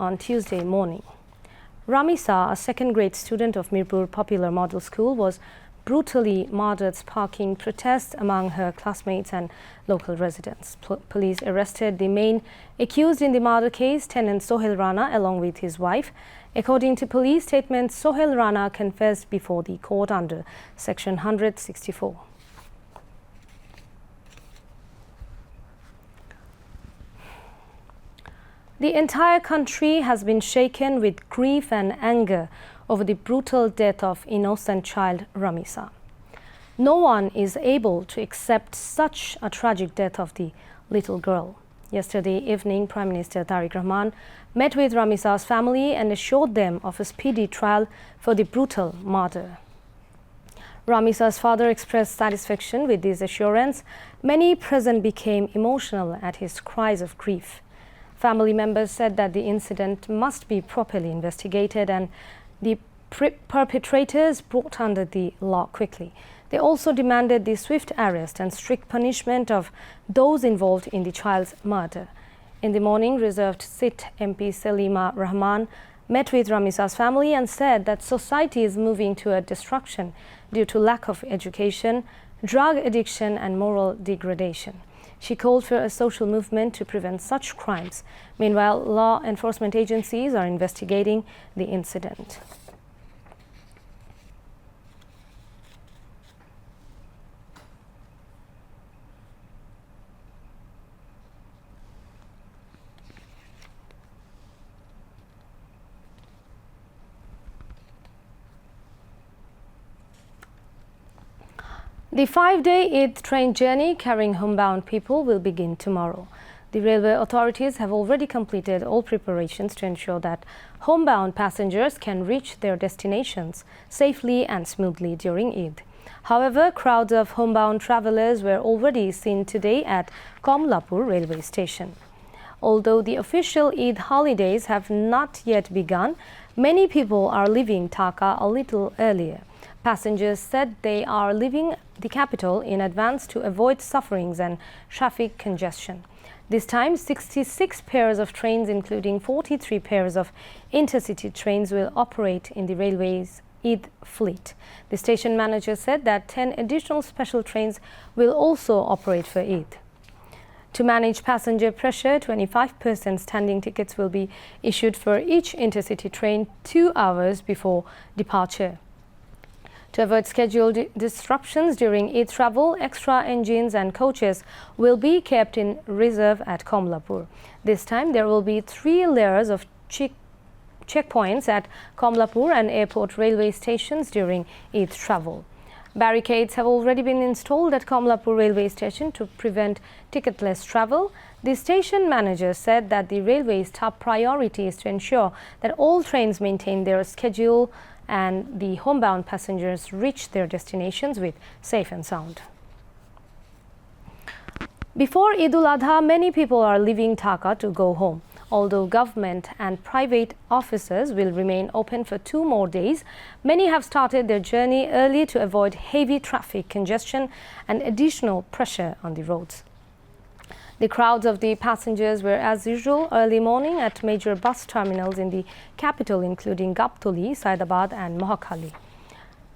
on Tuesday morning. Ramisa, a second-grade student of Mirpur Popular Model School, was brutally murdered, sparking protests among her classmates and local residents. Police arrested the main accused in the murder case, tenant Sohail Rana, along with his wife. According to police statements, Sohail Rana confessed before the court under Section 164. The entire country has been shaken with grief and anger over the brutal death of innocent child Ramisa. No one is able to accept such a tragic death of the little girl. Yesterday evening, Prime Minister Tariq Rahman met with Ramisa's family and assured them of a speedy trial for the brutal murder. Ramisa's father expressed satisfaction with this assurance. Many present became emotional at his cries of grief. Family members said that the incident must be properly investigated and the perpetrators brought under the law quickly. They also demanded the swift arrest and strict punishment of those involved in the child's murder. In the morning, reserved Sit MP Salima Rahman met with Ramisa's family and said that society is moving toward destruction due to lack of education, drug addiction and moral degradation. She called for a social movement to prevent such crimes. Meanwhile, law enforcement agencies are investigating the incident. The 5-day Eid train journey carrying homebound people will begin tomorrow. The railway authorities have already completed all preparations to ensure that homebound passengers can reach their destinations safely and smoothly during Eid. However, crowds of homebound travellers were already seen today at Komlapur railway station. Although the official Eid holidays have not yet begun, many people are leaving Dhaka a little earlier. Passengers said they are leaving the capital in advance to avoid sufferings and traffic congestion. This time, 66 pairs of trains, including 43 pairs of intercity trains, will operate in the railway's Eid fleet. The station manager said that 10 additional special trains will also operate for Eid. To manage passenger pressure, 25% standing tickets will be issued for each intercity train 2 hours before departure. To avoid scheduled disruptions during Eid travel, extra engines and coaches will be kept in reserve at Komlapur. This time, there will be 3 layers of checkpoints at Komlapur and airport railway stations during Eid travel. Barricades have already been installed at Komlapur railway station to prevent ticketless travel. The station manager said that the railway's top priority is to ensure that all trains maintain their schedule and the homebound passengers reach their destinations with safe and sound. Before Eid-ul-Adha, many people are leaving Dhaka to go home. Although government and private offices will remain open for 2 more days, many have started their journey early to avoid heavy traffic congestion and additional pressure on the roads. The crowds of the passengers were as usual early morning at major bus terminals in the capital, including Gaptoli, Saidabad and Mohakali.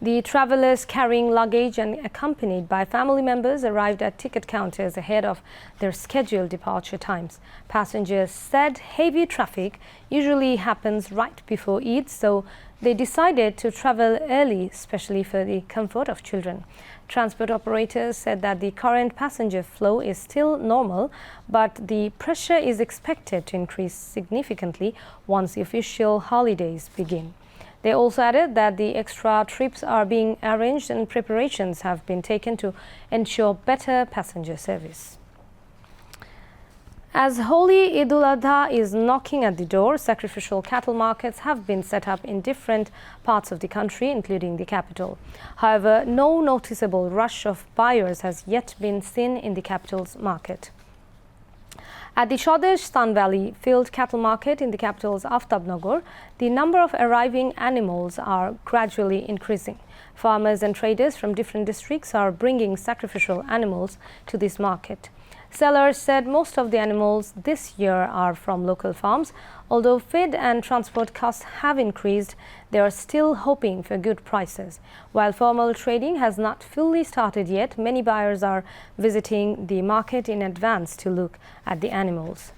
The travellers carrying luggage and accompanied by family members arrived at ticket counters ahead of their scheduled departure times. Passengers said heavy traffic usually happens right before Eid, so they decided to travel early, especially for the comfort of children. Transport operators said that the current passenger flow is still normal, but the pressure is expected to increase significantly once the official holidays begin. They also added that the extra trips are being arranged and preparations have been taken to ensure better passenger service. As Holy Eid-ul-Adha is knocking at the door, sacrificial cattle markets have been set up in different parts of the country, including the capital. However, no noticeable rush of buyers has yet been seen in the capital's market. At the Swadesh Sun Valley Field Cattle Market in the capital's Aftabnagar, the number of arriving animals are gradually increasing. Farmers and traders from different districts are bringing sacrificial animals to this market. Sellers said most of the animals this year are from local farms. Although feed and transport costs have increased, they are still hoping for good prices. While formal trading has not fully started yet, many buyers are visiting the market in advance to look at the animals.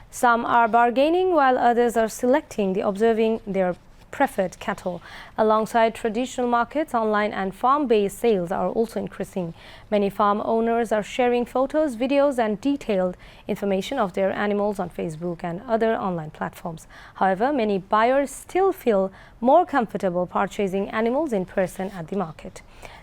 Some are bargaining while others are selecting observing their preferred cattle. Alongside traditional markets, online and farm-based sales are also increasing. Many farm owners are sharing photos, videos and detailed information of their animals on Facebook and other online platforms. However, many buyers still feel more comfortable purchasing animals in person at the market.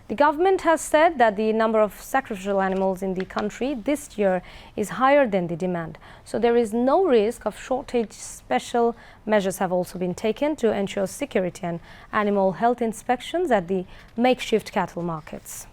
The government has said that the number of sacrificial animals in the country this year is higher than the demand, so there is no risk of shortage. Special measures have also been taken to ensure security and animal health inspections at the makeshift cattle markets.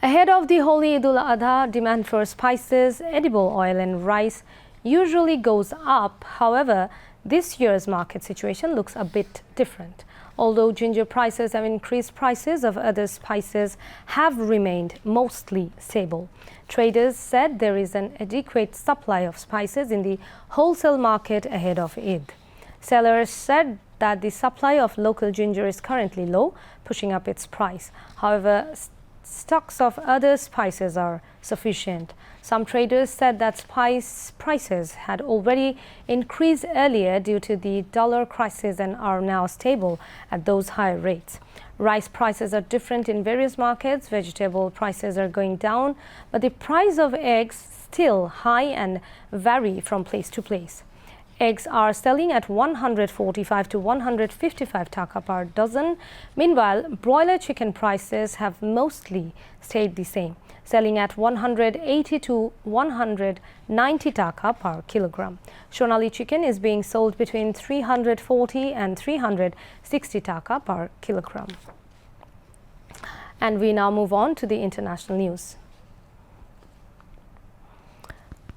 Ahead of the Holy Eid al-Adha, demand for spices, edible oil and rice usually goes up. However, this year's market situation looks a bit different. Although ginger prices have increased, prices of other spices have remained mostly stable. Traders said there is an adequate supply of spices in the wholesale market ahead of Eid. Sellers said that the supply of local ginger is currently low, pushing up its price. However, stocks of other spices are sufficient. Some traders said that spice prices had already increased earlier due to the dollar crisis and are now stable at those higher rates. Rice prices are different in various markets. Vegetable prices are going down, but the price of eggs still high and vary from place to place. Eggs are selling at 145 to 155 taka per dozen. Meanwhile, broiler chicken prices have mostly stayed the same, selling at 180 to 190 taka per kilogram. Sonali chicken is being sold between 340 and 360 taka per kilogram. And we now move on to the international news.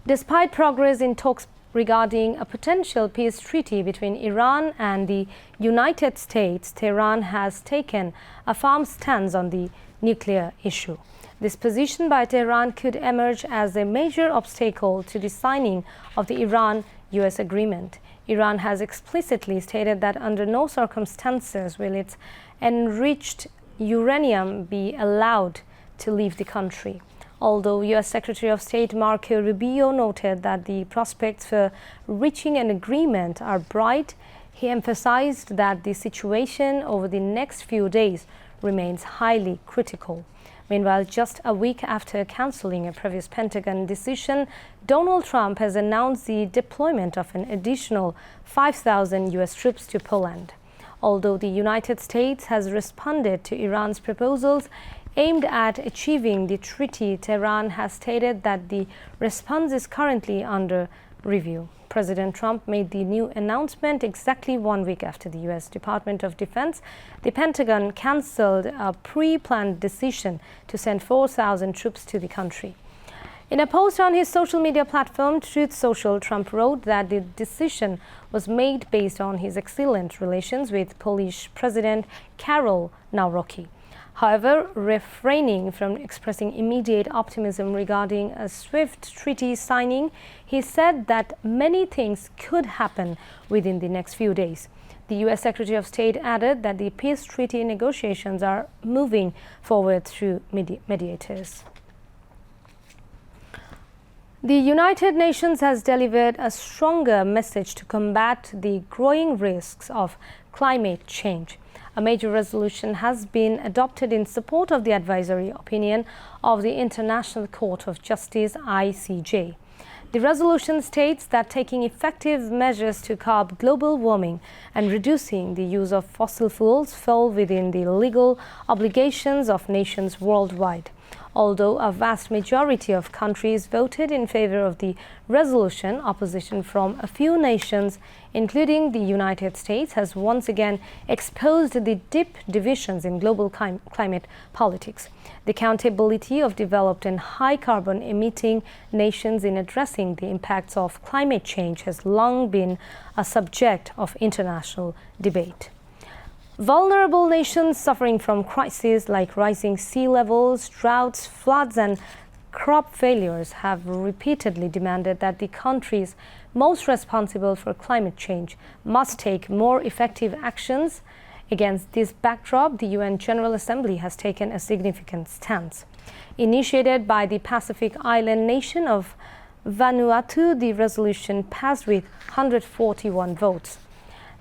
Despite progress in talks regarding a potential peace treaty between Iran and the United States, Tehran has taken a firm stance on the nuclear issue. This position by Tehran could emerge as a major obstacle to the signing of the Iran-US agreement. Iran has explicitly stated that under no circumstances will its enriched uranium be allowed to leave the country. Although U.S. Secretary of State Marco Rubio noted that the prospects for reaching an agreement are bright, he emphasized that the situation over the next few days remains highly critical. Meanwhile, just a week after canceling a previous Pentagon decision, Donald Trump has announced the deployment of an additional 5,000 U.S. troops to Poland. Although the United States has responded to Iran's proposals aimed at achieving the treaty, Tehran has stated that the response is currently under review. President Trump made the new announcement exactly 1 week after the U.S. Department of Defense. The Pentagon cancelled a pre-planned decision to send 4,000 troops to the country. In a post on his social media platform, Truth Social, Trump wrote that the decision was made based on his excellent relations with Polish President Karol Nawrocki. However, refraining from expressing immediate optimism regarding a swift treaty signing, he said that many things could happen within the next few days. The U.S. Secretary of State added that the peace treaty negotiations are moving forward through mediators. The United Nations has delivered a stronger message to combat the growing risks of climate change. A major resolution has been adopted in support of the advisory opinion of the International Court of Justice (ICJ). The resolution states that taking effective measures to curb global warming and reducing the use of fossil fuels fall within the legal obligations of nations worldwide. Although a vast majority of countries voted in favor of the resolution, opposition from a few nations, including the United States, has once again exposed the deep divisions in global climate politics. The accountability of developed and high carbon emitting nations in addressing the impacts of climate change has long been a subject of international debate. Vulnerable nations suffering from crises like rising sea levels, droughts, floods, and crop failures have repeatedly demanded that the countries most responsible for climate change must take more effective actions. Against this backdrop, the UN General Assembly has taken a significant stance. Initiated by the Pacific island nation of Vanuatu, the resolution passed with 141 votes.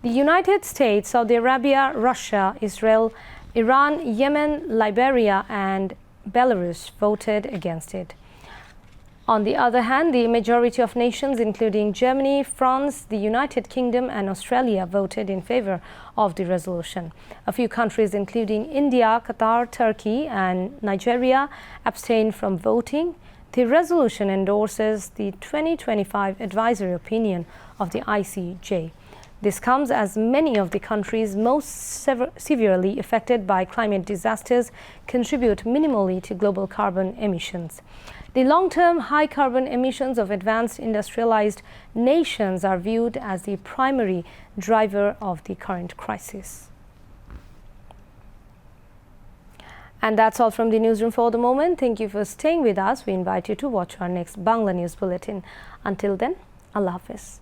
The United States, Saudi Arabia, Russia, Israel, Iran, Yemen, Liberia, and Belarus voted against it. On the other hand, the majority of nations, including Germany, France, the United Kingdom, and Australia, voted in favor of the resolution. A few countries, including India, Qatar, Turkey, and Nigeria, abstained from voting. The resolution endorses the 2025 advisory opinion of the ICJ. This comes as many of the countries most severely affected by climate disasters contribute minimally to global carbon emissions. The long-term high carbon emissions of advanced industrialized nations are viewed as the primary driver of the current crisis. And that's all from the newsroom for the moment. Thank you for staying with us. We invite you to watch our next Bangla News Bulletin. Until then, Allah Hafiz.